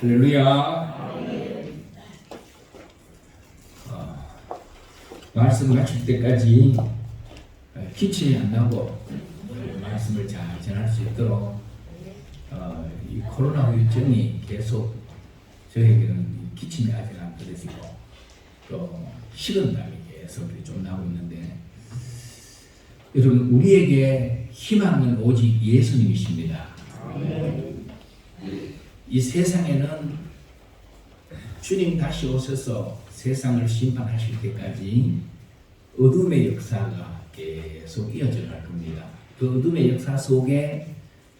할렐루야. 말씀 마칠 때까지 기침이 안 나고 말씀을 잘 전할 수 있도록 이 코로나 후유증이 계속 저에게는 기침이 아직 안 떨어지고 또 식은땀이 계속 좀 나고 있는데, 여러분, 우리에게 희망은 오직 예수님이십니다. 이 세상에는 주님 다시 오셔서 세상을 심판하실 때까지 어둠의 역사가 계속 이어져 갈 겁니다. 그 어둠의 역사 속에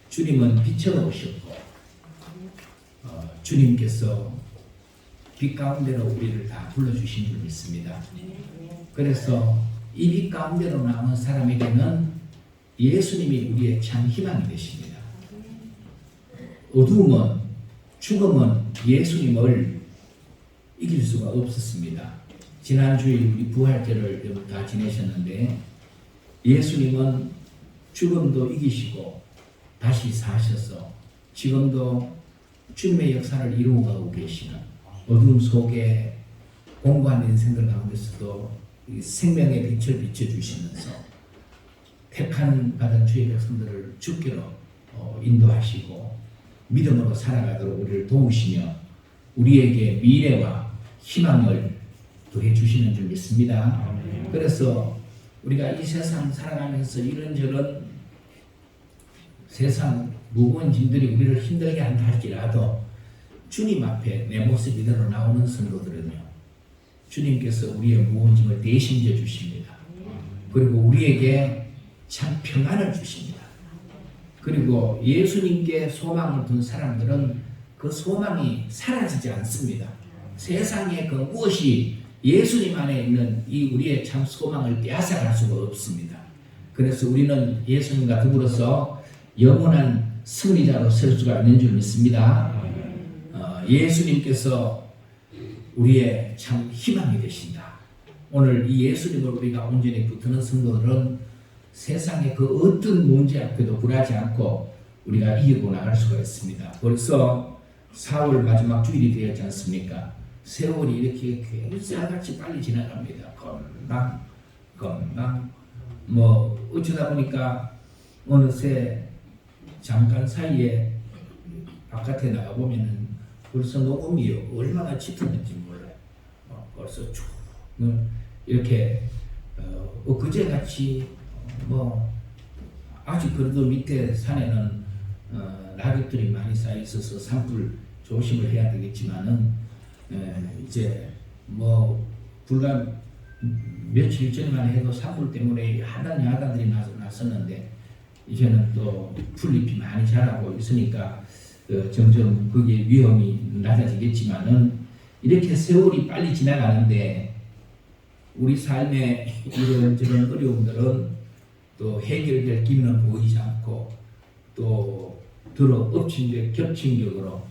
주님은 빛으로 오셨고, 주님께서 빛 가운데로 우리를 다 불러주신 줄 믿습니다. 그래서 이 빛 가운데로 나온 사람에게는 예수님이 우리의 참 희망이 되십니다. 어둠은, 죽음은 예수님을 이길 수가 없었습니다. 지난주에 우리 부활절을 다 지내셨는데, 예수님은 죽음도 이기시고 다시 사셔서 지금도 주님의 역사를 이루어가고 계시는, 어둠 속에 공고한 인생들 가운데서도 생명의 빛을 비춰주시면서 택한 받은 주의 백성들을 주께로 인도하시고 믿음으로 살아가도록 우리를 도우시며 우리에게 미래와 희망을 더해 주시는 줄 믿습니다. 그래서 우리가 이 세상 살아가면서 이런저런 세상 무거운 짐들이 우리를 힘들게 한다 할지라도 주님 앞에 내 모습 이대로 나오는 성도들은요, 주님께서 우리의 무거운 짐을 대신 져 주십니다. 그리고 우리에게 참 평안을 주십니다. 그리고 예수님께 소망을 둔 사람들은 그 소망이 사라지지 않습니다. 세상에 그 무엇이 예수님 안에 있는 이 우리의 참 소망을 빼앗아갈 수가 없습니다. 그래서 우리는 예수님과 더불어서 영원한 승리자로 설 수가 있는 줄 믿습니다. 예수님께서 우리의 참 희망이 되신다. 오늘 이 예수님을 우리가 온전히 붙드는 성도들은 세상의 그 어떤 문제 앞에도 굴하지 않고 우리가 이기고 나갈 수가 있습니다. 벌써 4월 마지막 주일이 되었지 않습니까? 세월이 이렇게 쌀같이 빨리 지나갑니다. 건강 어쩌다 보니까 어느새 잠깐 사이에 바깥에 나가보면은 벌써 녹음이 얼마나 짙었는지 몰라요. 벌써 쭉 이렇게 그제같이 아직 그래도 밑에 산에는 낙엽들이 많이 쌓여 있어서 산불 조심을 해야 되겠지만은 이제 불과 며칠 전에만 해도 산불 때문에 하단 야단들이 났었는데 이제는 또 풀잎이 많이 자라고 있으니까 점점 그게 위험이 낮아지겠지만은, 이렇게 세월이 빨리 지나가는데 우리 삶의 이런저런 어려움들은 또 해결될 기미는 보이지 않고 또 엎친 겹친 격으로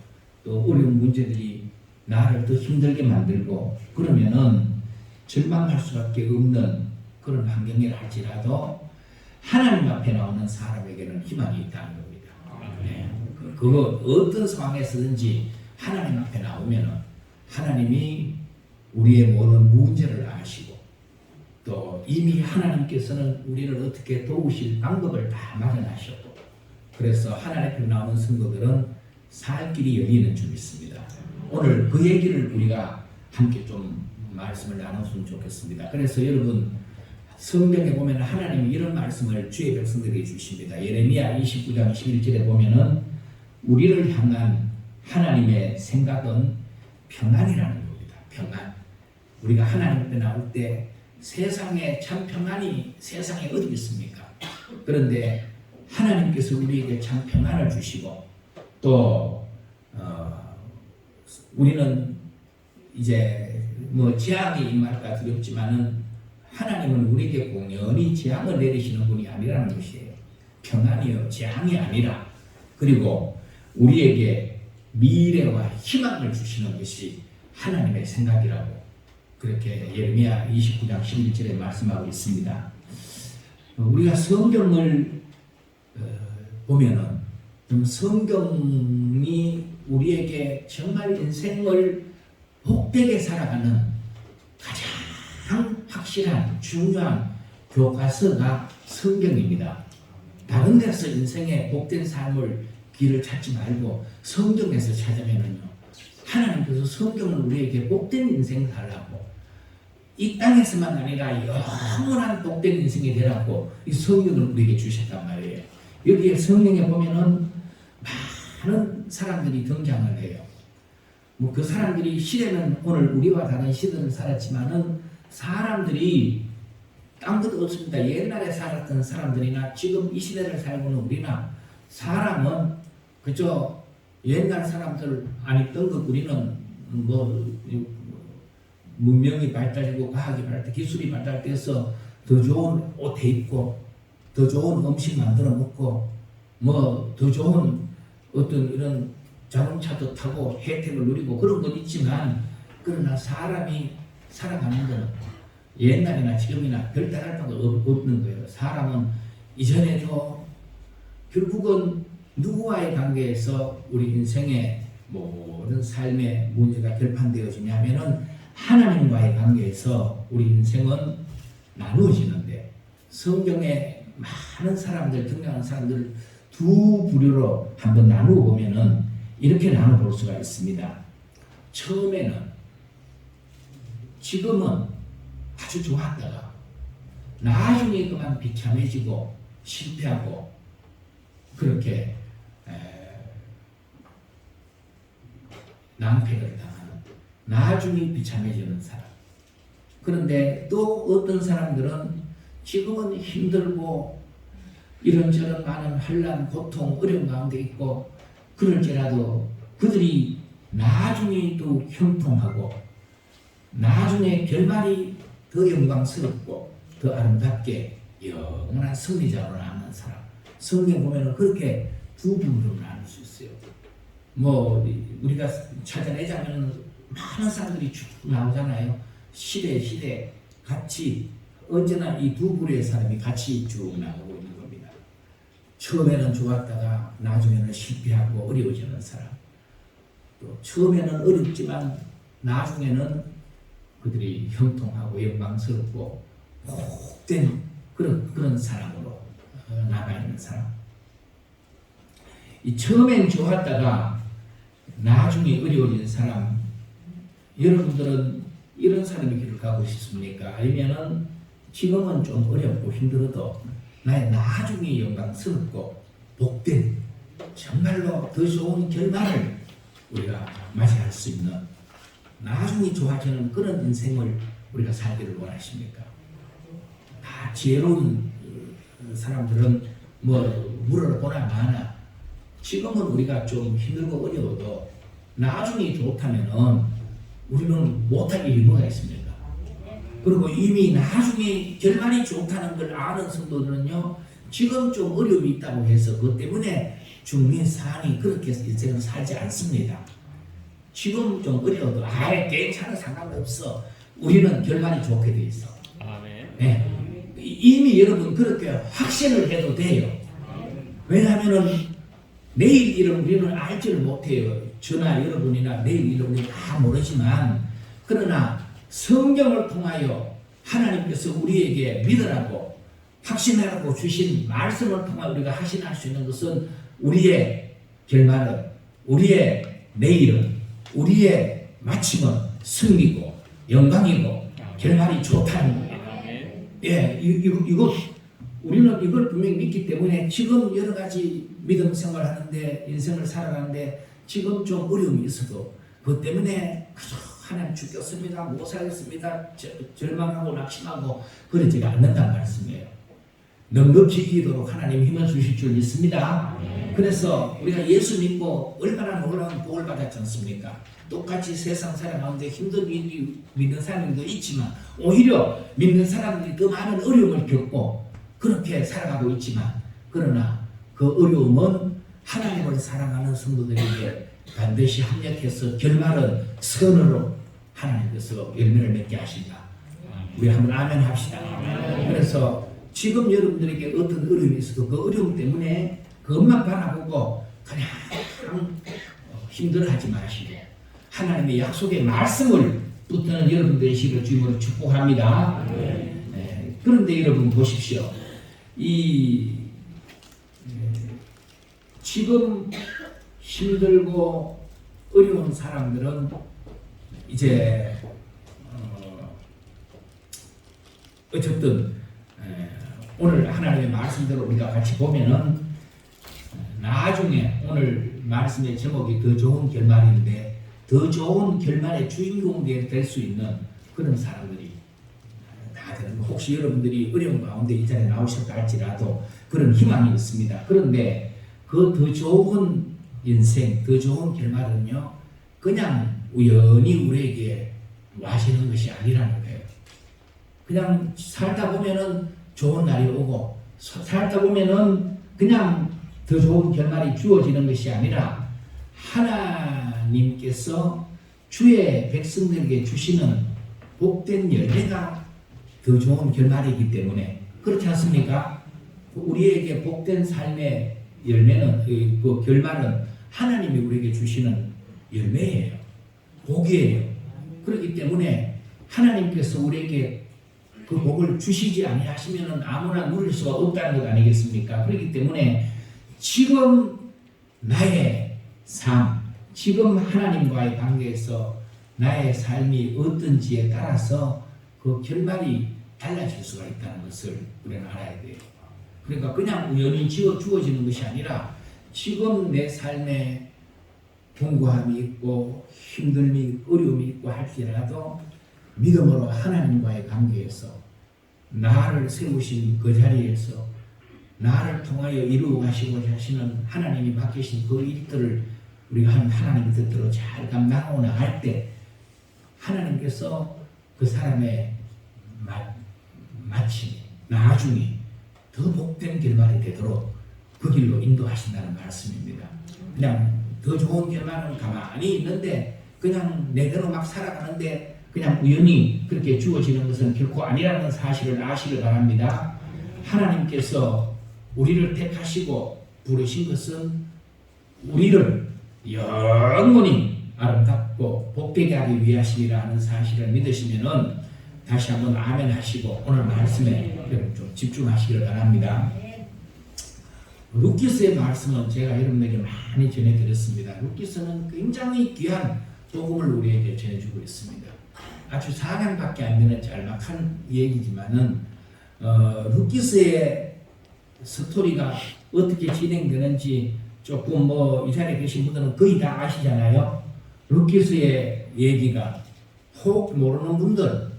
또 어려운 문제들이 나를 더 힘들게 만들고, 그러면은 절망할 수밖에 없는 그런 환경이라 할지라도 하나님 앞에 나오는 사람에게는 희망이 있다는 겁니다. 그거 어떤 상황에서든지 하나님 앞에 나오면은 하나님이 우리의 모든 문제를 아시고 또 이미 하나님께서는 우리를 어떻게 도우실 방법을 다 마련하셨고, 그래서 하나님 앞에 나오는 성도들은 살 길이 열리는 줄 믿습니다. 오늘 그 얘기를 우리가 함께 좀 말씀을 나눴으면 좋겠습니다. 그래서 여러분, 성경에 보면 하나님이 이런 말씀을 주의 백성들에게 주십니다. 예레미야 29장 11절에 보면은 우리를 향한 하나님의 생각은 평안이라는 겁니다. 평안. 우리가 하나님 앞에 나올 때 세상에 참 평안이 세상에 어디 있습니까? 그런데 하나님께서 우리에게 참 평안을 주시고 또 우리는 이제 재앙이 임할까 두렵지만은 하나님은 우리에게 공연히 재앙을 내리시는 분이 아니라는 것이에요. 평안이요, 재앙이 아니라. 그리고 우리에게 미래와 희망을 주시는 것이 하나님의 생각이라고 그렇게 예레미야 29장 11절에 말씀하고 있습니다. 우리가 성경을 보면은 성경이 우리에게 정말 인생을 복되게 살아가는 가장 확실한 중요한 교과서가 성경입니다. 다른 데서 인생의 복된 삶을 길을 찾지 말고 성경에서 찾으면은요, 하나님께서 성경을 우리에게 복된 인생 살라고, 이 땅에서만 아니라 영원한 복된 인생이 되라고 이 성경을 우리에게 주셨단 말이에요. 여기에 성경에 보면은 많은 사람들이 등장을 해요. 뭐 그 사람들이 시대는 오늘 우리와 다른 시대를 살았지만은 사람들이 딴 것도 없습니다. 옛날에 살았던 사람들이나 지금 이 시대를 살고는 우리나 사람은 그저 옛날 사람들 안 입던 것, 우리는 뭐 문명이 발달되고 과학이 발달, 기술이 발달돼서 더 좋은 옷 입고 더 좋은 음식 만들어 먹고 뭐 더 좋은 어떤 이런 자동차도 타고 혜택을 누리고 그런 건 있지만, 그러나 사람이 살아가는 건 옛날이나 지금이나 별 다를 바가 없는 거예요. 사람은 이전에도 결국은 누구와의 관계에서 우리 인생의 모든 삶의 문제가 결판되어지냐면은 하나님과의 관계에서 우리 인생은 나누어지는데, 성경에 많은 사람들, 등장하는 사람들을 두 부류로 한번 나누어 보면은 이렇게 나눠볼 수가 있습니다. 처음에는, 지금은 아주 좋았다가 나중에 그만 비참해지고 실패하고 그렇게 낭패를 당하는, 나중에 비참해지는 사람. 그런데 또 어떤 사람들은 지금은 힘들고 이런저런 많은 환난, 고통, 어려움 가운데 있고 그럴지라도 그들이 나중에 또 형통하고 나중에 결말이 더 영광스럽고 더 아름답게 영원한 승리자로 남는 사람. 성경 보면은 그렇게 두 부류로 나눌 수 있어요. 뭐 우리가 찾아내자면 많은 사람들이 쭉 나오잖아요. 시대 같이 언제나 이 두 부류의 사람이 같이 쭉 나오고 있는 겁니다. 처음에는 좋았다가 나중에는 실패하고 어려워지는 사람, 또 처음에는 어렵지만 나중에는 그들이 형통하고 영광스럽고 복된 그런 사람으로 나가 있는 사람. 이 처음엔 좋았다가 나중에 어려워진 사람, 여러분들은 이런 사람의 길을 가고 싶습니까? 아니면은 지금은 좀 어렵고 힘들어도 나의 나중에 영광스럽고 복된 정말로 더 좋은 결말을 우리가 맞이할 수 있는 나중에 좋아지는 그런 인생을 우리가 살기를 원하십니까? 다 지혜로운 사람들은 뭐 물어보나 마나 지금은 우리가 좀 힘들고 어려워도 나중에 좋다면은 우리는 못할 일이 뭐가 있습니까? 그리고 이미 나중에 결말이 좋다는 걸 아는 성도들은요, 지금 좀 어려움이 있다고 해서 그것 때문에 죽는 사안이 그렇게 인생을 살지 않습니다. 지금 좀 어려워도 아예 괜찮아, 상관없어. 우리는 결말이 좋게 돼 있어. 네. 이미 여러분 그렇게 확신을 해도 돼요. 왜냐하면은 내일 일은 우리는 알지를 못해요. 저나 여러분이나 내일 일은 우리는 다 모르지만, 그러나 성경을 통하여 하나님께서 우리에게 믿으라고 확신하라고 주신 말씀을 통하여 우리가 확신할 수 있는 것은 우리의 결말은, 우리의 내일은, 우리의 마침은 승리고 영광이고 결말이 좋다는 거예요. 예, 이거 우리는 이걸 분명히 믿기 때문에 지금 여러 가지 믿음 생활하는데, 인생을 살아가는데 지금 좀 어려움이 있어도 그것 때문에 그저 하나님 죽겠습니다, 못 살겠습니다, 절망하고 낙심하고 그러지가 않는다는 말씀이에요. 넉넉히 이기도록 하나님 힘을 주실 줄 믿습니다. 그래서 우리가 예수 믿고 얼마나 놀라운 복을 받았지 않습니까? 똑같이 세상 사람 가운데 힘든 일이 믿는 사람들도 있지만 오히려 믿는 사람들이 더 많은 어려움을 겪고 그렇게 살아가고 있지만, 그러나 그 어려움은 하나님을 사랑하는 성도들에게 반드시 합력해서 결말은 선으로 하나님께서 열매를 맺게 하신다. 우리 한번 아멘 합시다. 그래서 지금 여러분들에게 어떤 어려움이 있어도 그 어려움 때문에 그것만 바라보고 그냥 힘들어하지 마시고 하나님의 약속의 말씀을 붙드는 여러분 되시기를 주님으로 축복합니다. 네. 그런데 여러분 보십시오. 지금 힘들고 어려운 사람들은 이제 어쨌든 오늘 하나님의 말씀대로 우리가 같이 보면은 나중에 오늘 말씀의 제목이 더 좋은 결말인데 더 좋은 결말의 주인공이 될 수 있는 그런 사람들이 다 되는 거. 혹시 여러분들이 어려운 가운데 이 자리에 나오셨다 할지라도 그런 희망이 있습니다. 그런데 그 더 좋은 인생, 더 좋은 결말은요 그냥 우연히 우리에게 와시는 것이 아니라는 거예요. 그냥 살다 보면은 좋은 날이 오고 살다 보면은 그냥 더 좋은 결말이 주어지는 것이 아니라 하나님께서 주의 백성들에게 주시는 복된 열매가 더 좋은 결말이기 때문에 그렇지 않습니까? 우리에게 복된 삶의 열매는 그 결말은 하나님이 우리에게 주시는 열매예요. 복이에요. 그렇기 때문에 하나님께서 우리에게 그 복을 주시지 아니하시면은 아무나 누릴 수가 없다는 것 아니겠습니까? 그렇기 때문에 지금 나의 삶, 지금 하나님과의 관계에서 나의 삶이 어떤지에 따라서 그 결말이 달라질 수가 있다는 것을 우리는 알아야 돼요. 그러니까 그냥 우연히 주어지는 것이 아니라 지금 내 삶에 공고함이 있고 힘듦이 있고 어려움이 있고 할지라도 믿음으로 하나님과의 관계에서 나를 세우신 그 자리에서 나를 통하여 이루어 가시고자 하시는 하나님이 맡기신 그 일들을 우리가 하나님의 뜻대로 잘 감당하고 나갈 때 하나님께서 그 사람의 마침 나중에 더 복된 결말이 되도록 그 길로 인도하신다는 말씀입니다. 그냥 더 좋은 결말은 가만히 있는데 그냥 내대로 막 살아가는데 그냥 우연히 그렇게 주어지는 것은 결코 아니라는 사실을 아시길 바랍니다. 하나님께서 우리를 택하시고 부르신 것은 우리를 영원히 아름답고 복되게 하기 위하심이라는 사실을 믿으시면은 다시 한번 아멘 하시고 오늘 말씀에 좀 집중하시기를 바랍니다. 루키스의 말씀은 제가 여러분에게 많이 전해드렸습니다. 루키스는 굉장히 귀한 복음을 우리에게 전해주고 있습니다. 아주 4강밖에 안 되는 짤막한 얘기지만은 루키스의 스토리가 어떻게 진행되는지 조금 이 자리에 계신 분들은 거의 다 아시잖아요. 루키스의 얘기가 혹 모르는 분들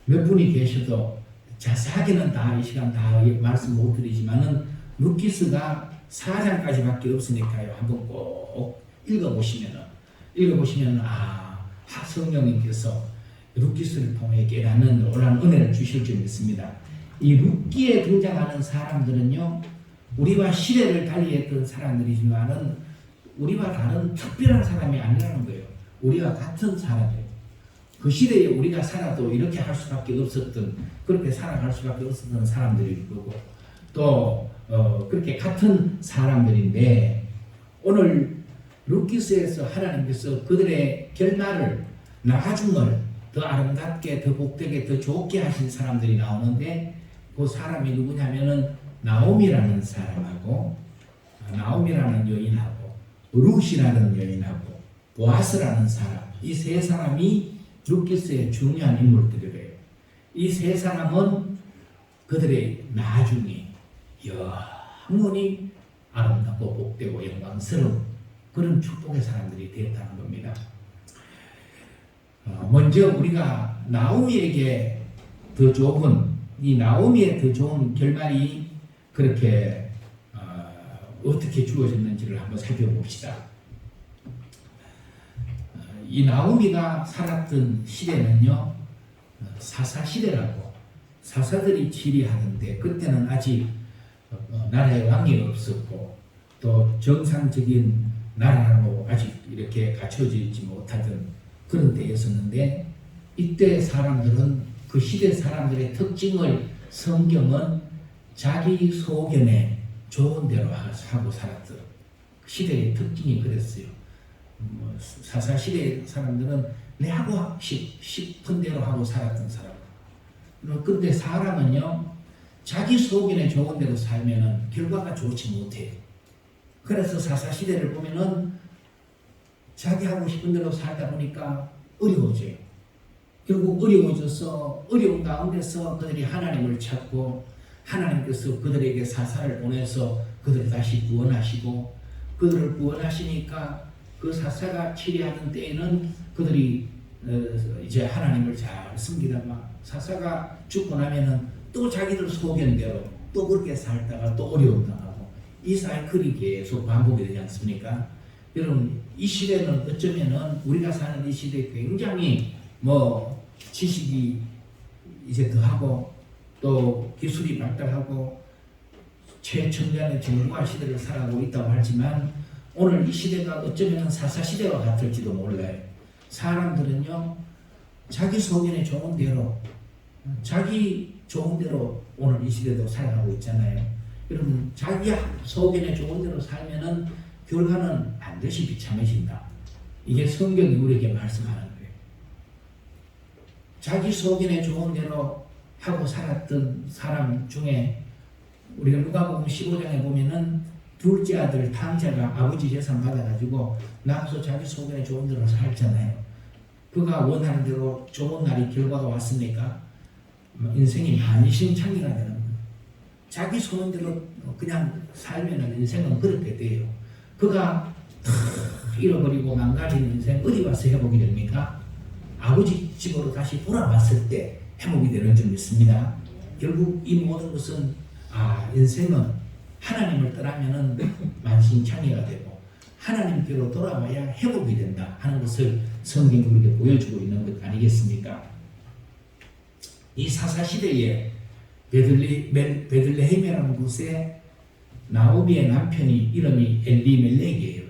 몇 분이 계셔도 자세하게는 다 이 시간 다 말씀 못 드리지만은 루키스가 4장까지밖에 없으니까요. 한번 꼭 읽어보시면 성령님께서 루키스를 통해 깨닫는 놀라운 은혜를 주실 줄 믿습니다. 이 루키에 등장하는 사람들은요, 우리와 시대를 달리했던 사람들이지만은 우리와 다른 특별한 사람이 아니라는 거예요. 우리와 같은 사람이에요. 그 시대에 우리가 살아도 이렇게 할 수밖에 없었던, 그렇게 살아갈 수밖에 없었던 사람들일 거고, 또 그렇게 같은 사람들인데 오늘 루키스에서 하나님께서 그들의 결말을, 나중을 더 아름답게, 더 복되게, 더 좋게 하신 사람들이 나오는데 그 사람이 누구냐면은 나오미라는 사람하고, 나오미라는 여인하고, 룻이라는 여인하고, 보아스라는 사람, 이 세 사람이 루키스의 중요한 인물들이래요. 이 세 사람은 그들의 나중에 영원히 아름답고 복되고 영광스러운 그런 축복의 사람들이 되었다는 겁니다. 먼저 우리가 나오미에게 더 좋은, 이 나오미의 더 좋은 결말이 그렇게 어떻게 주어졌는지를 한번 살펴봅시다. 이 나오미가 살았던 시대는요, 사사시대라고, 사사들이 지리하는데 그때는 아직 나라의 왕이 없었고 또 정상적인 나라라고 아직 이렇게 갖춰지지 못하던 그런 때였었는데, 이때 사람들은, 그 시대 사람들의 특징을 성경은 자기 소견에 좋은 대로 하고 살았던, 시대의 특징이 그랬어요. 사사 시대의 사람들은 내 하고 싶은 대로 하고 살았던 사람. 그런데 사람은요, 자기 속인에 좋은 대로 살면은 결과가 좋지 못해요. 그래서 사사 시대를 보면은 자기 하고 싶은 대로 살다 보니까 어려워져요. 결국 어려워져서 어려운 가운데서 그들이 하나님을 찾고 하나님께서 그들에게 사사를 보내서 그들을 다시 구원하시고 그들을 구원하시니까 그 사사가 치리하는 때에는 그들이 이제 하나님을 잘 섬기다가 사사가 죽고 나면은 또 자기들 소견대로 또 그렇게 살다가 또 어려움 당하고 이 사이클이 계속 반복이 되지 않습니까? 여러분 이 시대는 어쩌면은 우리가 사는 이 시대에 굉장히 지식이 이제 더하고 또 기술이 발달하고 최첨단의 정보화 시대를 살아가고 있다고 하지만 오늘 이 시대가 어쩌면 사사 시대와 같을지도 몰라요. 사람들은요 자기 소견에 좋은 대로 자기 좋은 대로 오늘 이 시대도 살아가고 있잖아요. 여러분 자기 소견에 좋은 대로 살면은 결과는 반드시 비참해진다. 이게 성경이 우리에게 말씀하는 거예요. 자기 소견에 좋은 대로 하고 살았던 사람 중에 우리가 누가복음 15장에 보면은 둘째 아들 탕자가 아버지 재산 받아가지고 나가서 자기 소견에 좋은 대로 살잖아요. 그가 원하는 대로 좋은 날이 결과가 왔으니까 인생이 만신창이가 되는 거예요. 자기 소원대로 그냥 살면 인생은 그렇게 돼요. 그가 잃어버리고 망가진 인생 어디 와서 회복이 됩니까? 아버지 집으로 다시 돌아왔을 때 회복이 되는 줄 믿습니다. 결국 이 모든 것은 인생은 하나님을 떠나면은 만신창이가 되고 하나님께로 돌아와야 회복이 된다 하는 것을 성경이 우리에게 보여주고 있는 것 아니겠습니까? 이 사사시대에 베들레헴이라는 곳에 나오미의 남편이 이름이 엘리멜렉이에요.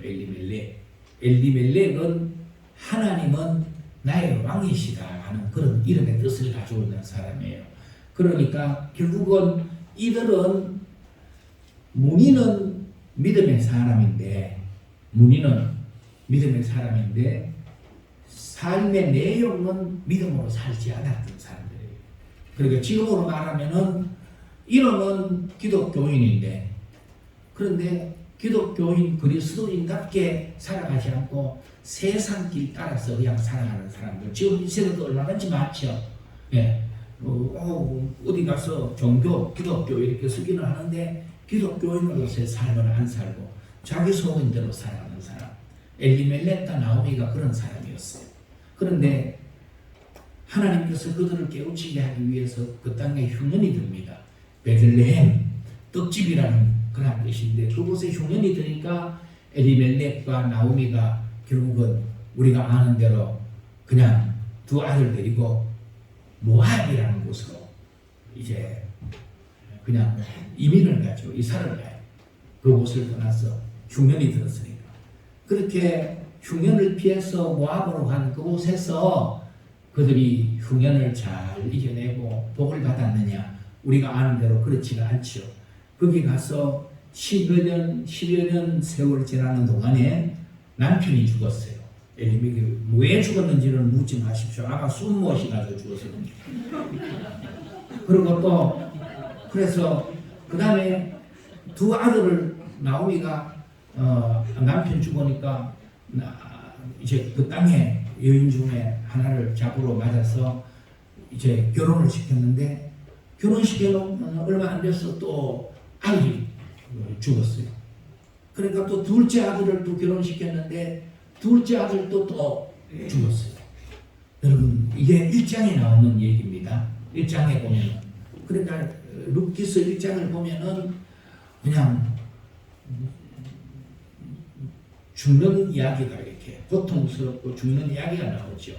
엘리멜렉은 하나님은 나의 왕이시다 하는 그런 이름의 뜻을 가지고 있는 사람이에요. 그러니까 결국은 이들은 문의는 믿음의 사람인데 삶의 내용은 믿음으로 살지 않았던 사람들이에요. 그러니까 지금으로 말하면은 이름은 기독교인인데 그런데 기독교인 그리스도인답게 살아가지 않고 세상 길 따라서 그냥 살아가는 사람들 지금 이 세대도 얼마든지 많죠. 예. 어디 가서 종교, 기독교 이렇게 쓰기는 하는데 기독교인으로서의 삶을 안 살고 자기 소원대로 살아가는 사람. 엘리멜렉과 나오미가 그런 사람이었어요. 그런데 하나님께서 그들을 깨우치게 하기 위해서 그 땅에 흉년이 듭니다. 베들레헴, 떡집이라는 그런 뜻인데 그곳에 흉년이 드니까 엘리멜렉과 나오미가 결국은 우리가 아는 대로 그냥 두 아들 데리고 모압이라는 곳으로 이제 그냥 이민을 가죠. 이사를 가요. 그곳을 떠나서 흉년이 들었으니까. 그렇게 흉년을 피해서 모압으로 간 그곳에서 그들이 흉년을 잘 이겨내고 복을 받았느냐? 우리가 아는 대로 그렇지가 않죠. 거기 가서 10여 년 세월 지나는 동안에 남편이 죽었어요. 엘리멜렉이 왜 죽었는지는 묻지 마십시오. 아마 숨못이 가서 죽었어요. 그리고 또 그래서 그 다음에 두 아들을 나오미가 남편 죽으니까 이제 그 땅에 여인 중에 하나를 잡으러 맞아서 이제 결혼을 시켰는데 결혼시켜놓으면 얼마 안 돼서 또 아들이 죽었어요. 그러니까 또 둘째 아들을 또 결혼시켰는데 둘째 아들도 또 죽었어요. 여러분 이게 1장에 나오는 얘기입니다. 1장에 보면은 그러니까 룻기서 1장을 보면은 그냥 죽는 이야기가 이렇게 고통스럽고 죽는 이야기가 나오죠.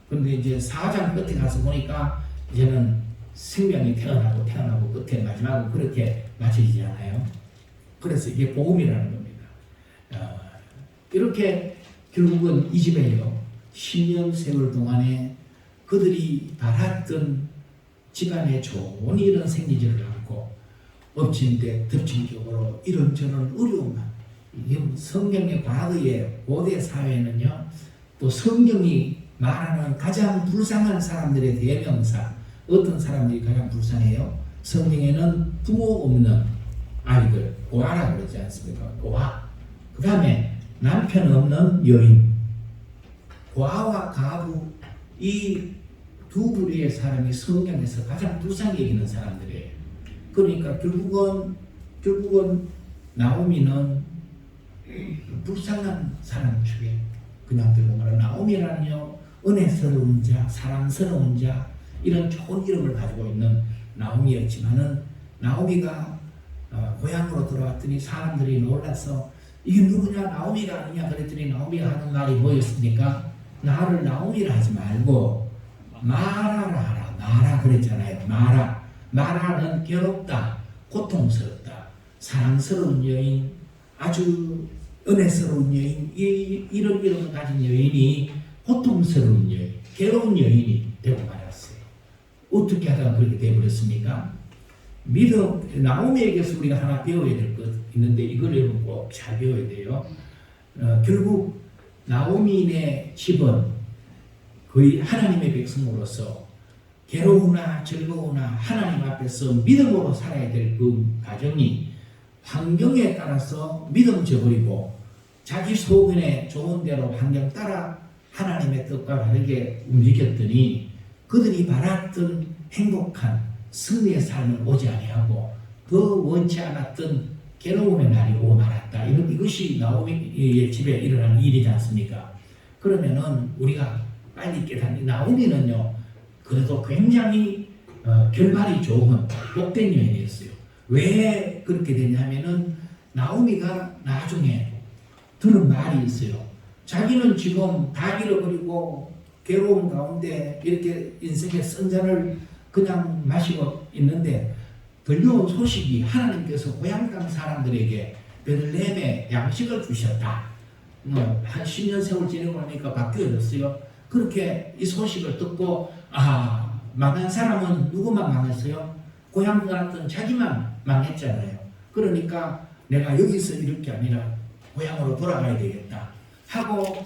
그런데 이제 4장 끝에 가서 보니까 이제는 생명이 태어나고 끝에 마지막으로 그렇게 마치지 않아요. 그래서 이게 복음이라는 겁니다. 이렇게 결국은 이 집에요 10년 세월 동안에 그들이 바랐던 집안에 좋은 일은 생기지를 않고 엎친 데 덮친 격으로 이런저런 어려움만 성경의 과거의 고대 사회는요, 또 성경이 말하는 가장 불쌍한 사람들의 대명사, 어떤 사람들이 가장 불쌍해요? 성경에는 부모 없는 아이들, 고아라 그러지 않습니까? 고아. 그 다음에 남편 없는 여인, 고아와 가부, 이 두 부류의 사람이 성경에서 가장 불쌍히 여기는 사람들이에요. 그러니까 결국은 나오미는 불쌍한 사람 중에, 그냥 들고 말하면 나오미라는요, 은혜스러운 자, 사랑스러운 자, 이런 좋은 이름을 가지고 있는 나오미였지만은, 나오미가 고향으로 돌아왔더니 사람들이 놀라서 이게 누구냐, 나오미가 아니냐 그랬더니 나오미가 하는 말이 뭐였습니까? 나를 나오미라 하지 말고 마라라 하라. 마라 그랬잖아요. 마라는 괴롭다, 고통스럽다, 사랑스러운 여인, 아주 은혜스러운 여인, 이런 이름을 가진 여인이 고통스러운 여인, 괴로운 여인이 되고 말았어요. 어떻게 하다가 그렇게 되어버렸습니까? 나오미에게서 우리가 하나 배워야 될 것 있는데, 이걸 여러분 꼭 잘 배워야 돼요. 결국 나오미네 집은 거의 하나님의 백성으로서 괴로우나 즐거우나 하나님 앞에서 믿음으로 살아야 될 그 가정이 환경에 따라서 믿음 저버리고 자기 소견에 좋은 대로 환경 따라 하나님의 뜻과 다르게 움직였더니 그들이 바랐던 행복한 승리의 삶을 오지 아니하고 더 원치 않았던 괴로움의 날이 오고 말았다. 이것이 나오미의 집에 일어난 일이지 않습니까? 그러면은 우리가 빨리 깨닫는, 나오미는요, 그래도 굉장히 결말이 좋은 복된 여인이었어요. 왜 그렇게 되냐면은 나오미가 나중에 들은 말이 있어요. 자기는 지금 다 잃어버리고 괴로운 가운데 이렇게 인생의 선전을 그냥 마시고 있는데 들려온 소식이 하나님께서 고향 땅 사람들에게 베들레헴에 양식을 주셨다. 한 10년 세월 지내고 나니까 바뀌어졌어요. 그렇게 이 소식을 듣고 망한 사람은 누구만 망했어요? 고향 갔던 자기만 망했잖아요. 그러니까 내가 여기서 이럴 게 아니라 고향으로 돌아가야 되겠다 하고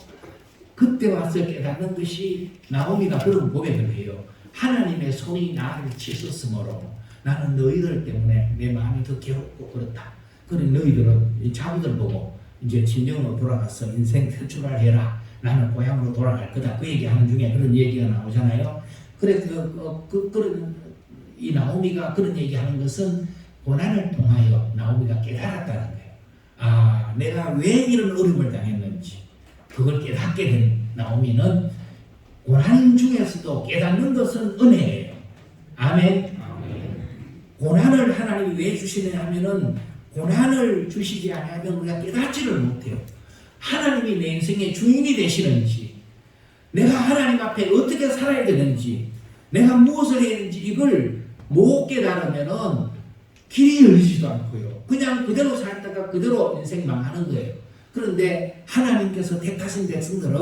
그때 와서 깨닫는 것이 나오미가 그런 고백을 해요. 하나님의 손이 나를 치셨으므로 나는 너희들 때문에 내 마음이 더 괴롭고 그렇다. 그래 너희들은 이 자부들 보고 이제 진정으로 돌아가서 인생 출발해라. 나는 고향으로 돌아갈 거다. 그 얘기하는 중에 그런 얘기가 나오잖아요. 그래서 이 나오미가 그런 얘기하는 것은 고난을 통하여 나오미가 깨달았다는 거예요. 내가 왜 이런 어려움을 당했는지 그걸 깨닫게 된 나오미는 고난 중에서도 깨닫는 것은 은혜예요. 아멘. 고난을 하나님이 왜 주시느냐 하면은 고난을 주시지 않으면 우리가 깨닫지를 못해요. 하나님이 내 인생의 주인이 되시는지, 내가 하나님 앞에 어떻게 살아야 되는지, 내가 무엇을 해야 되는지 이걸 못 깨달으면은 길이 열리지도 않고요. 그냥 그대로 살다가 그대로 인생 망하는 거예요. 그런데 하나님께서 택하신 백성들은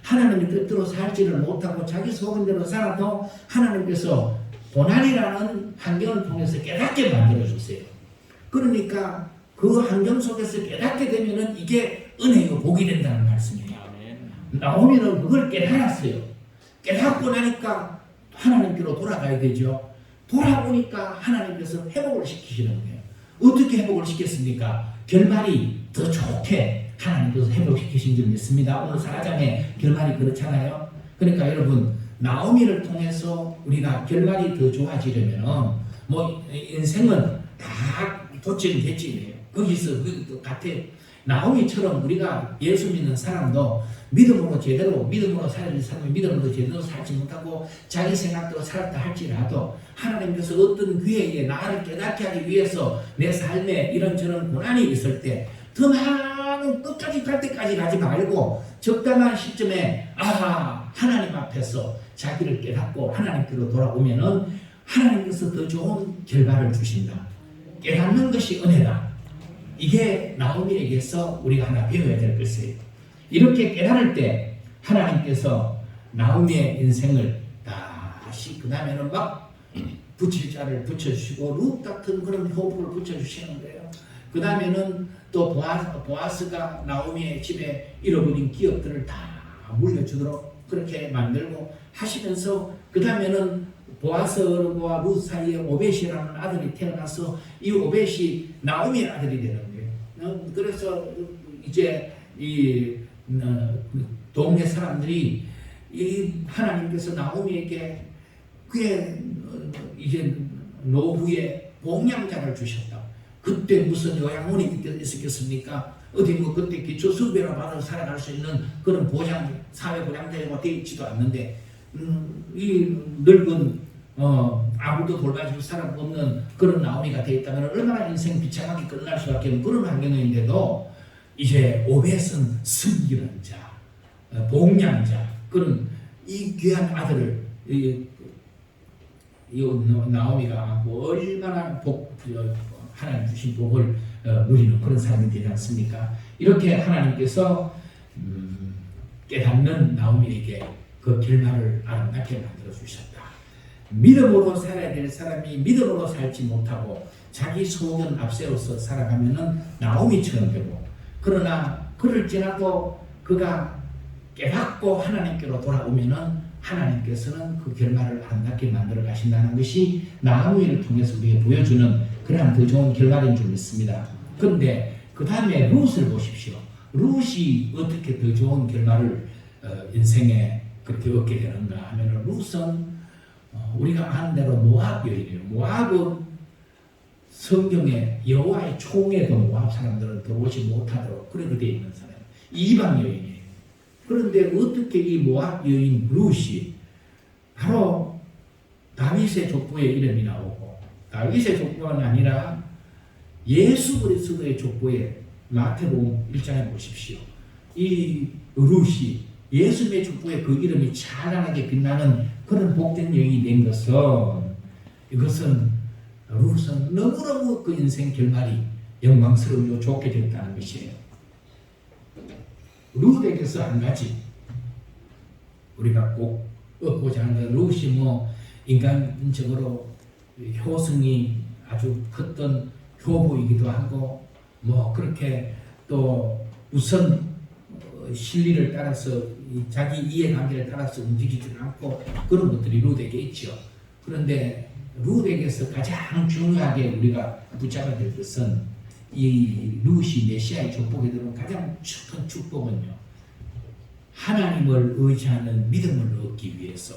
하나님의 뜻대로 살지를 못하고 자기 소견대로 살아도 하나님께서 고난이라는 환경을 통해서 깨닫게 만들어주세요. 그러니까 그 환경 속에서 깨닫게 되면은 이게 은혜요 복이 된다는 말씀이에요. 나오미는 그걸 깨달았어요. 깨닫고 나니까 하나님께로 돌아가야 되죠. 돌아오니까 하나님께서 회복을 시키시는 거예요. 어떻게 회복을 시켰습니까? 결말이 더 좋게 하나님께서 회복시키신 줄 믿습니다. 오늘 4장의 결말이 그렇잖아요. 그러니까 여러분 나오미를 통해서 우리가 결말이 더 좋아지려면 인생은 다 도치는 됐지. 거기서 같아. 나오미처럼 우리가 예수 믿는 사람도 믿음으로 살아야지 사람이 믿음으로 제대로 살지 못하고 자기 생각대로 살았다 할지라도 하나님께서 어떤 기회에 나를 깨닫게 하기 위해서 내 삶에 이런저런 고난이 있을 때 더 많은 끝까지 갈 때까지 가지 말고 적당한 시점에 하나님 앞에서 자기를 깨닫고 하나님께로 돌아오면은 하나님께서 더 좋은 결과를 주신다. 깨닫는 것이 은혜다. 이게 나오미에게서 우리가 하나 배워야 될 것이에요. 이렇게 깨달을 때 하나님께서 나오미의 인생을 다시 그 다음에는 막 붙일 자를 붙여주시고 룻 같은 그런 호흡을 붙여주시는 거예요. 그 다음에는 또 보아스가 나오미의 집에 잃어버린 기업들을 다 물려주도록 그렇게 만들고 하시면서 그 다음에는 보아스와 룻 사이에 오벳이라는 아들이 태어나서 이 오벳이 나오미의 아들이 되는 거예요. 그래서 이제 이 동네 사람들이 이 하나님께서 나오미에게 그의 이제 노후에 봉양자를 주셨다. 그때 무슨 요양원이 있었겠습니까? 어디 뭐 그때 기초수급이나 받아 살아갈 수 있는 그런 보장, 사회 보장제가 되어 있지도 않는데 이 늙은 아무도 돌봐줄 사람 없는 그런 나오미가 되어 있다면 얼마나 인생 비참하게 끝날 수밖에 없는 그런 환경인데도 이제 오벳은 섬기는 자, 봉양자 그런 이 귀한 아들을 이 나오미가 얼마나 하나님 주신 복을 누리는 그런 사람이 되지 않습니까? 이렇게 하나님께서 깨닫는 나오미에게 그 결말을 아름답게 만들어 주셨다. 믿음으로 살아야 될 사람이 믿음으로 살지 못하고 자기 소견 앞세워서 살아가면은 나오미처럼 되고, 그러나 그럴지라도 그가 깨닫고 하나님께로 돌아오면은 하나님께서는 그 결말을 아름답게 만들어 가신다는 것이 나오미를 통해서 우리에게 보여주는 그러한 더 좋은 결말인 줄 믿습니다. 그런데 그 다음에 룻을 보십시오. 룻이 어떻게 더 좋은 결말을 인생에 그렇게 얻게 되는가 하면, 룻은 우리가 아는 대로 모압 여인이에요. 모압은 성경에 여호와의 총에도 모압 사람들은 들어오지 못하도록 그렇게 되어 있는 사람, 이방 여인이에요. 그런데 어떻게 이 모압 여인 룻이 바로 다윗의 족보의 이름이 나오고, 다윗의 족보가 아니라 예수 그리스도의 족보에 마태복음 1장에 보십시오. 이 룻이 예수님의 족보에 그 이름이 찬란하게 빛나는 그런 복된 여인이 된 것은, 이것은 룻은 너무너무 그 인생 결말이 영광스러우며 좋게 됐다는 것이에요. 룻에게서 한 가지 우리가 꼭 얻고자 하는, 룻이 인간적으로 효성이 아주 컸던 효부이기도 하고, 그렇게 또 우선 실리를 따라서 자기 이해관계를 따라서 움직이지 않고 그런 것들이 룻에게 있죠. 그런데 룻에게서 가장 중요하게 우리가 붙잡아야 될 것은, 이 룻이 메시아의 족복에 들어온 가장 큰 축복은요, 하나님을 의지하는 믿음을 얻기 위해서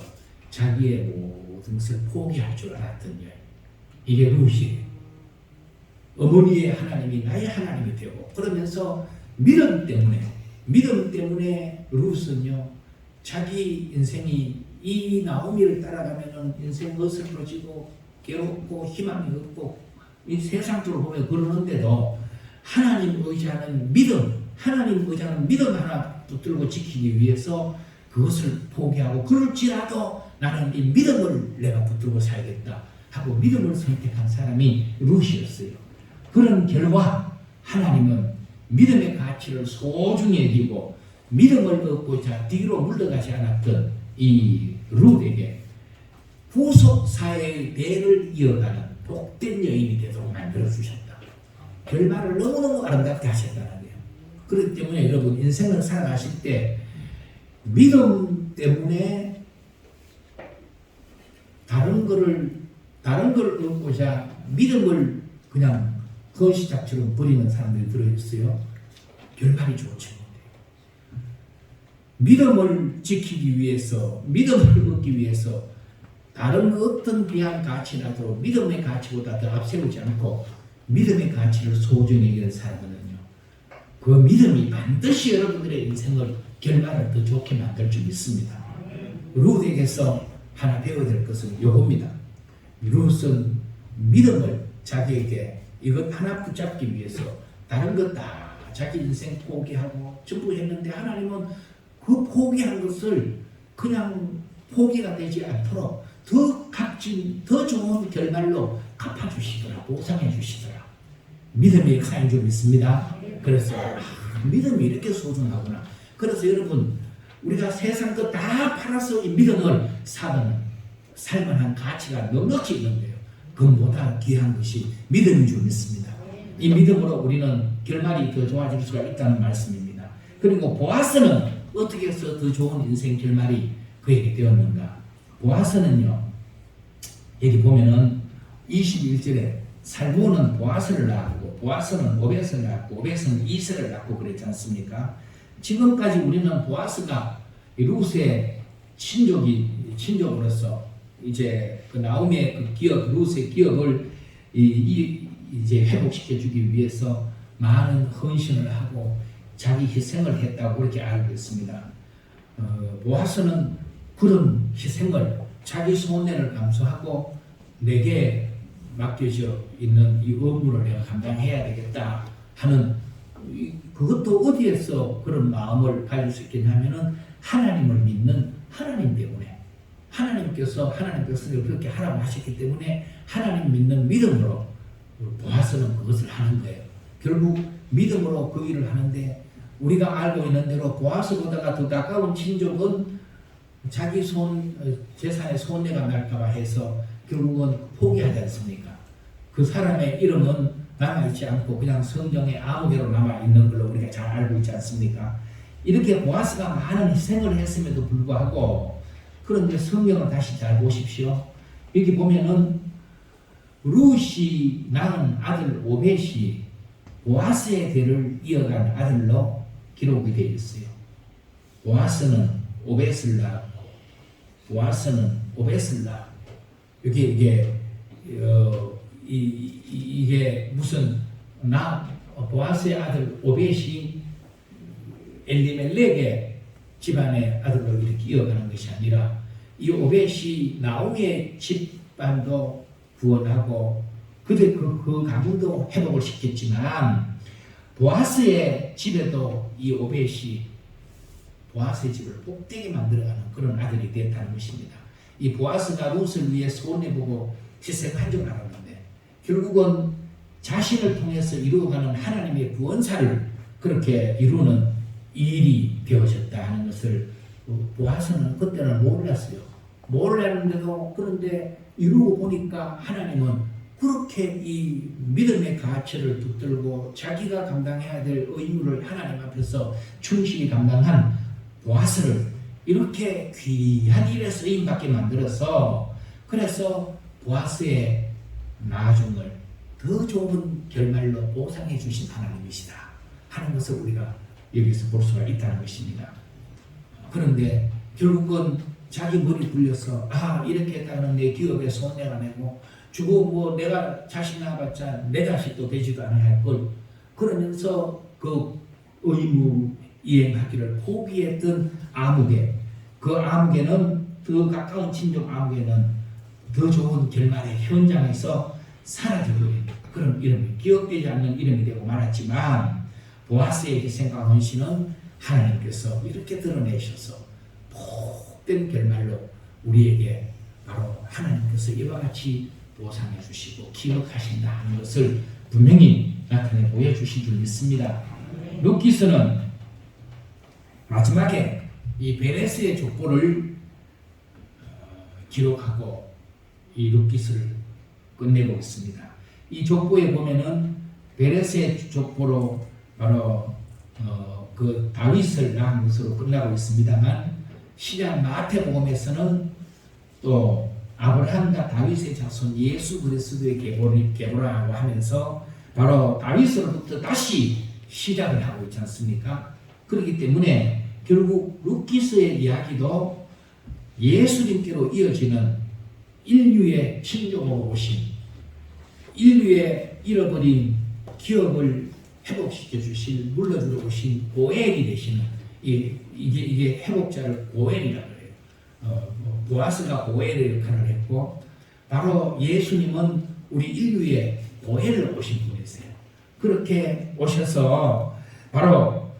자기의 모든 것을 포기할 줄 알았던 여인, 이게 룻이에요. 어머니의 하나님이 나의 하나님이 되고, 그러면서 믿음 때문에 룻은요, 자기 인생이 이 나오미를 따라가면은 인생 어슬퍼지고 괴롭고 희망이 없고 이 세상적으로 보면 그러는데도 하나님 의지하는 믿음, 하나님 의지하는 믿음 하나 붙들고 지키기 위해서 그것을 포기하고, 그럴지라도 나는 이 믿음을 내가 붙들고 살겠다 하고 믿음을 선택한 사람이 룻이었어요. 그런 결과 하나님은 믿음의 가치를 소중히 여기고 믿음을 얻고자 뒤로 물러가지 않았던 이 룻에게 후속 사회의 대를 이어가는 복된 여인이 되도록 만들어주셨다. 결말을 너무너무 아름답게 하셨다는 거예요. 그렇기 때문에 여러분, 인생을 살아가실 때 믿음 때문에 다른 걸 얻고자 믿음을 그냥 거시작처럼 버리는 사람들이 들어있어요. 결말이 좋지 못해요. 믿음을 지키기 위해서, 믿음을 얻기 위해서 다른 어떤 귀한 가치라도 믿음의 가치보다 더 앞세우지 않고 믿음의 가치를 소중히 여기는 사람들은요, 그 믿음이 반드시 여러분들의 인생을, 결말을 더 좋게 만들 줄 믿습니다. 룻에게서 하나 배워야 될 것은 이겁니다. 룻은 믿음을 자기에게 이것 하나 붙잡기 위해서 다른 것 다 자기 인생 포기하고 전부 했는데, 하나님은 그 포기한 것을 그냥 포기가 되지 않도록 더 값진, 더 좋은 결말로 갚아주시더라, 보상해주시더라. 믿음의 역사인 줄 믿습니다. 그래서 믿음이 이렇게 소중하구나. 그래서 여러분, 우리가 세상 것 다 팔아서 이 믿음을 사는 살만한 가치가 넉넉히 있는 거예요. 그보다 귀한 것이 믿음인 줄 믿습니다. 이 믿음으로 우리는 결말이 더 좋아질 수가 있다는 말씀입니다. 그리고 보아스는 어떻게 해서 더 좋은 인생 결말이 그에게 되었는가? 보아스는요, 여기 보면은 21절에 살몬은 보아스를 낳았고, 보아스는 오벳을 낳았고, 오벳은 이스를 낳고 그랬지 않습니까? 지금까지 우리는 보아스가 룻의 친족으로서 이제 그 나오미의 그 기업, 룻의 기업을 이제 회복시켜 주기 위해서 많은 헌신을 하고 자기 희생을 했다고 그렇게 알고 있습니다. 보아스는 그런 희생을 자기 손해를 감수하고 내게 맡겨져 있는 이 업무를 내가 감당해야 되겠다 하는, 그것도 어디에서 그런 마음을 가질 수 있겠냐면은 하나님을 믿는 하나님 때문에, 하나님께서 그렇게 하라고 하셨기 때문에 하나님 믿는 믿음으로 보아스는 그것을 하는 거예요. 결국 믿음으로 그 일을 하는데, 우리가 알고 있는 대로 보아스보다가 더 가까운 친족은 자기 재산의 손해가 날까봐 해서 결국은 포기하지 않습니까? 그 사람의 이름은 남아있지 않고 그냥 성경에 아무개로 남아있는 걸로 우리가 잘 알고 있지 않습니까? 이렇게 보아스가 많은 희생을 했음에도 불구하고, 그런데 성경을 다시 잘 보십시오. 여기 보면은 룻이 낳은 아들 오벳이 보아스의 대를 이어간 아들로 기록이 되어 있어요. 보아스는 오벳을 낳았고, 보아스는 오벳을 낳았고, 이게 무슨 보아스의 아들 오벳이 엘리멜렉의 집안의 아들로 이렇게 이어가는 것이 아니라, 이 오벳이 나오미의 집안도 구원하고 그 가문도 회복을 시켰지만, 보아스의 집에도 이 오벳이 보아스의 집을 복되게 만들어가는 그런 아들이 됐다는 것입니다. 이 보아스가 룻을 위해 손해보고 희생한 줄 알았는데, 결국은 자신을 통해서 이루어가는 하나님의 구원사를 그렇게 이루는 일이 되어졌다 하는 것을 보아스는 그때는 몰랐어요. 몰랐는데도, 그런데 이루고 보니까 하나님은 그렇게 이 믿음의 가치를 붙들고 자기가 감당해야 될 의무를 하나님 앞에서 충실히 감당한 보아스를 이렇게 귀한 일에 쓰임받게 만들어서, 그래서 보아스의 나중을 더 좋은 결말로 보상해 주신 하나님이시다 하는 것을 우리가 여기서 볼 수가 있다는 것입니다. 그런데 결국은 자기 머리 굴려서 이렇게 했다는 내 기업에 손해가 내고 주고 내가 자식 낳아봤자 내 자식도 되지도 않아야 할 걸, 그러면서 그 의무 이행하기를 포기했던 아무개, 그 아무개는 더 가까운 친족 아무개는 더 좋은 결말의 현장에서 사라져버린 그런 이름이, 기억되지 않는 이름이 되고 말았지만, 보아스의 희생과 헌신은 하나님께서 이렇게 드러내셔서 복된 결말로 우리에게 바로 하나님께서 이와 같이 보상해 주시고 기억하신다 하는 것을 분명히 나타내 보여주신 줄 믿습니다. 룻기서는 마지막에 이 베레스의 족보를 기록하고 이 룻기서를 끝내고 있습니다. 이 족보에 보면은 베레스의 족보로 바로 그 다윗을 낳은 것으로 끝나고 있습니다만, 신약 마태복음에서는 또 아브라함과 다윗의 자손 예수 그리스도의 계보라고 하면서 바로 다윗으로부터 다시 시작을 하고 있지 않습니까? 그렇기 때문에 결국 룻기서의 이야기도 예수님께로 이어지는 인류의 친족으로 오신, 인류의 잃어버린 기업을 회복시켜 주신, 물러주러 오신 고엘이 되시는, 이게 회복자를 고엘이라고 해요. 보아스가 고엘의 역할을 했고, 바로 예수님은 우리 인류의 고엘을 오신 분이세요. 그렇게 오셔서 바로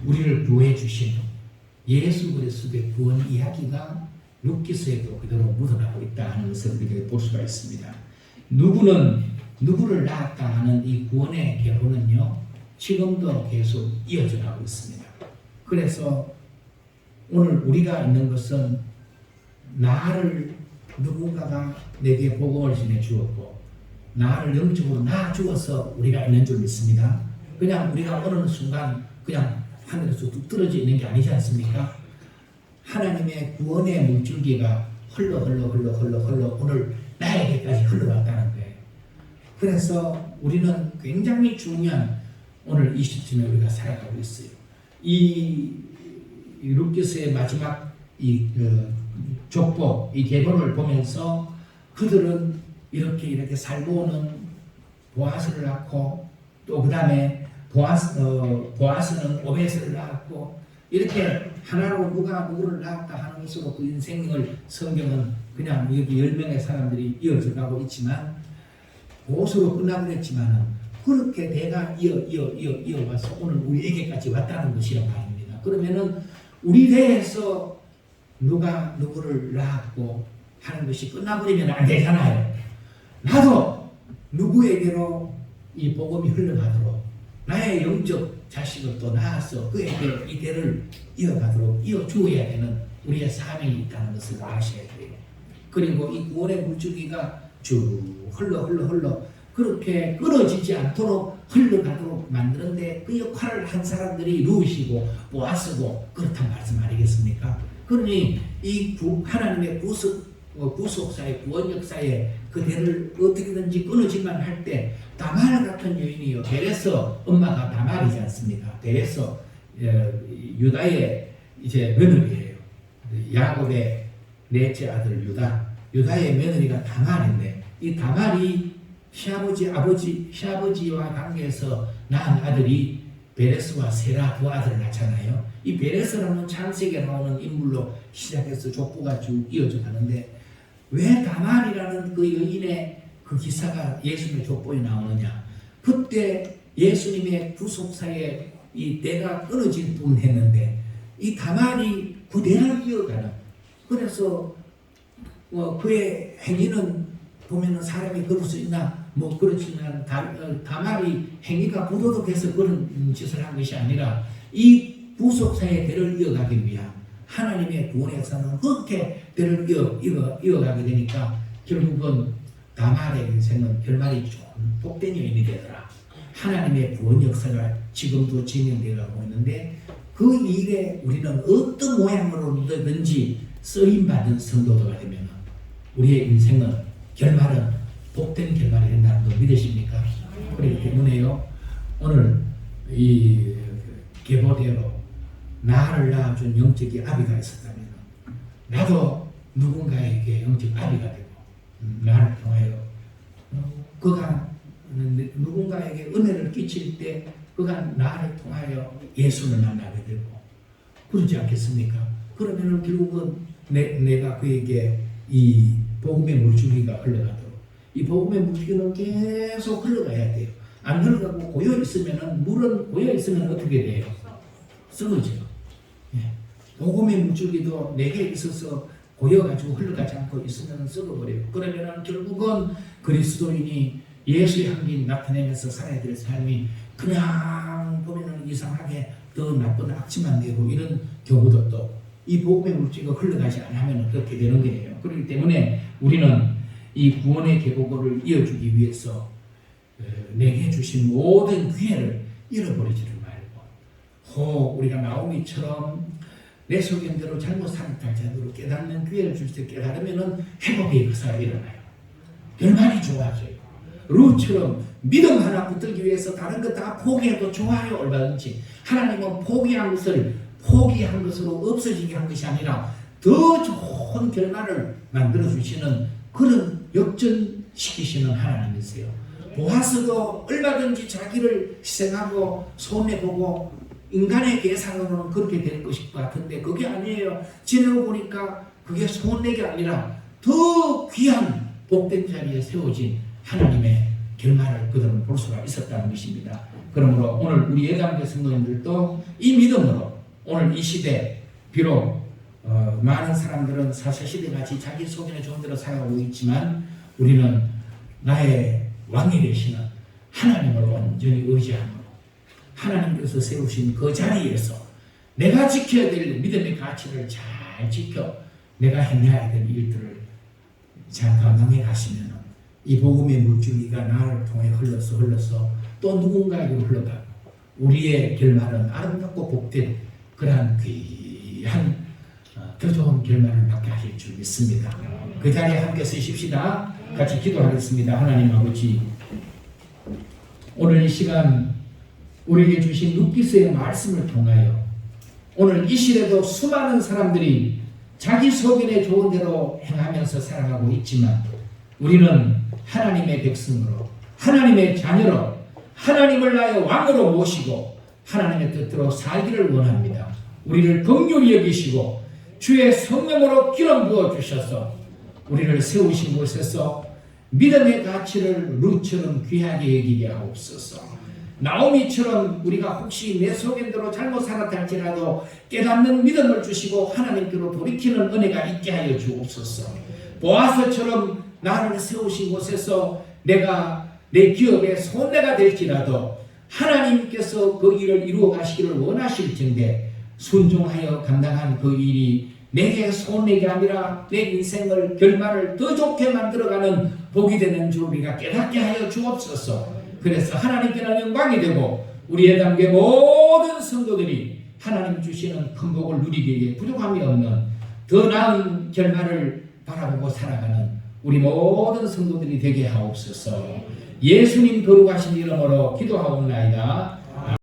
우리를 구해 주신 예수 그리스도의 구원 이야기가 룻기서에도 그대로 묻어나고 있다 하는 것을 우리가 볼 수가 있습니다. 누구는 누구를 낳았다 하는 이 구원의 계보는요, 지금도 계속 이어져 가고 있습니다. 그래서 오늘 우리가 있는 것은 나를 누군가가 내게 복음을 전해 주었고, 나를 영적으로 낳아 주어서 우리가 있는 줄 믿습니다. 그냥 우리가 어느 순간 그냥 하늘에서 뚝 떨어져 있는 게 아니지 않습니까? 하나님의 구원의 물줄기가 흘러 오늘 나에게까지 흘러왔다는 거예요. 그래서 우리는 굉장히 중요한 오늘 이 시점에 우리가 살아가고 있어요. 이 룻기서의 마지막 족보, 이 계보를 보면서 그들은 이렇게 살고는 보아스를 낳고 또 그 다음에 보아스는 오벳을 낳았고 이렇게 하나로 누가 누구를 낳았다 하는 것으로 그 인생을 성경은 그냥 여기 10명의 사람들이 이어져 가고 있지만 보수로 끝나고 했지만 그렇게 대가 이어와서 오늘 우리에게까지 왔다는 것이란 말입니다. 그러면은 우리 대에서 누가 누구를 낳았고 하는 것이 끝나버리면 안 되잖아요. 나도 누구에게로 이 복음이 흘러가도록 나의 영적 자식을 또 낳아서 그에게 이 대를 이어가도록 이어주어야 되는 우리의 사명이 있다는 것을 아셔야 돼요. 그리고 이 구원의 물줄기가 쭉 흘러 그렇게 끊어지지 않도록 흘러가도록 만드는데 그 역할을 한 사람들이 루시고 보아스고 그렇단 말씀 아니겠습니까? 그러니 이 하나님의 구속사의 구원 역사에 그 대를 어떻게든지 끊어지만 할 때 다말 같은 여인이요. 베레스 엄마가 다말이지 않습니까? 베레스 유다의 이제 며느리예요. 야곱의 넷째 아들 유다의 며느리가 다말인데 이 다말이 시아버지와 관계에서 낳은 아들이 베레스와 세라 두 아들을 낳잖아요. 이 베레스라는 창세기에 나오는 인물로 시작해서 족보가 쭉 이어져 가는데 왜 다말이라는 그 여인의 그 기사가 예수님의 족보에 나오느냐? 그때 예수님의 구속사에 이 대가 끊어질 뿐 했는데 이 다말이 그 대를 이어가는 그래서 그의 행위는 보면은 사람이 그럴 수 있나? 그렇지만 다말이 행위가 부도덕해서 그런 짓을 한 것이 아니라 이 구속사의 대를 이어가기 위한 하나님의 구원의 역사는 그렇게 대를 이어가게 되니까 결국은 다말의 인생은 결말이 좀 복된 여인이 되더라. 하나님의 구원 역사가 지금도 진행되어가고 있는데 그 일에 우리는 어떤 모양으로든지 쓰임받은 성도가 되면 우리의 인생은 결말은 복된 결말이 된다는 걸 믿으십니까? 그렇기 때문에요. 오늘 이 계보대로 나를 낳아준 영적인 아비가 있었다면 나도 누군가에게 영적 아비가 되고 나를 통하여 그가 누군가에게 은혜를 끼칠 때 그가 나를 통하여 예수를 만나게 되고 그러지 않겠습니까? 그러면 결국은 내가 그에게 이 복음의 물줄기가 흘러가도록 이 복음의 물줄기는 계속 흘러가야 돼요. 안 흘러가고 고여 있으면은 물은 고여 있으면 어떻게 돼요? 썩어져요. 예. 복음의 물줄기도 내게 있어서 고여가지고 흘러가지 않고 있으면 썩어버려요. 그러면은 결국은 그리스도인이 예수의 향기 나타내면서 살아야 될 삶이 그냥 보면은 이상하게 더 나쁜 악취만 내고 이런 경우도 또 이 복음의 물질가 흘러가지 않으면 그렇게 되는 거예요. 그렇기 때문에 우리는 이 구원의 계보를 이어주기 위해서 내게 주신 모든 기회를 잃어버리지를 말고 우리가 나오미처럼 내 소견대로 잘못 살았다 제대로 깨닫는 기회를 줄 때 깨달으면 회복의 역사가 일어나요. 결말이 좋아져요. 룻처럼 믿음 하나 붙들기 위해서 다른 것 다 포기해도 좋아요. 얼마든지 하나님은 포기한 것으로 없어지게 한 것이 아니라 더 좋은 결말을 만들어주시는 그런 역전시키시는 하나님이세요. 보아스도 얼마든지 자기를 희생하고 손해보고 인간의 계산으로는 그렇게 될 것일 것 같은데 그게 아니에요. 지내고 보니까 그게 손해가 아니라 더 귀한 복된 자리에 세워진 하나님의 결말을 그들은 볼 수가 있었다는 것입니다. 그러므로 오늘 우리 예감대 성도님들도 이 믿음으로 오늘 이 시대 비록 많은 사람들은 사사시대같이 자기 소견에 좋은 대로 살아가고 있지만 우리는 나의 왕이 되시는 하나님을 온전히 의지함으로 하나님께서 세우신 그 자리에서 내가 지켜야 될 믿음의 가치를 잘 지켜 내가 행해야 될 일들을 잘 감당해 가시면 이 복음의 물줄기가 나를 통해 흘러서 또 누군가에게로 흘러가고 우리의 결말은 아름답고 복된 그러한 귀한 더 좋은 결말을 받게 하실 줄 믿습니다. 그 자리에 함께 서십시다. 같이 기도하겠습니다. 하나님 아버지, 오늘 이 시간 우리에게 주신 룻기서의 말씀을 통하여 오늘 이 시대도 수많은 사람들이 자기 소견에 좋은 대로 행하면서 살아가고 있지만 우리는 하나님의 백성으로 하나님의 자녀로 하나님을 나의 왕으로 모시고 하나님의 뜻대로 살기를 원합니다. 우리를 긍휼히 여기시고 주의 성령으로 기름 부어 주셔서 우리를 세우신 곳에서 믿음의 가치를 룻처럼 귀하게 여기게 하옵소서. 나오미처럼 우리가 혹시 내 소견대로 잘못 살았다 할지라도 깨닫는 믿음을 주시고 하나님께로 돌이키는 은혜가 있게 하여 주옵소서. 보아스처럼 나를 세우신 곳에서 내가 내 기업의 손해가 될지라도 하나님께서 그 일을 이루어 가시기를 원하실 텐데 순종하여 감당한 그 일이 내게 손해가 아니라 내 인생을 결말을 더 좋게 만들어가는 복이 되는 줄 우리가 깨닫게 하여 주옵소서. 그래서 하나님께는 영광이 되고 우리의 담계 모든 성도들이 하나님 주시는 큰 복을 누리기에 부족함이 없는 더 나은 결말을 바라보고 살아가는 우리 모든 성도들이 되게 하옵소서. 예수님 거룩하신 이름으로 기도하옵나이다.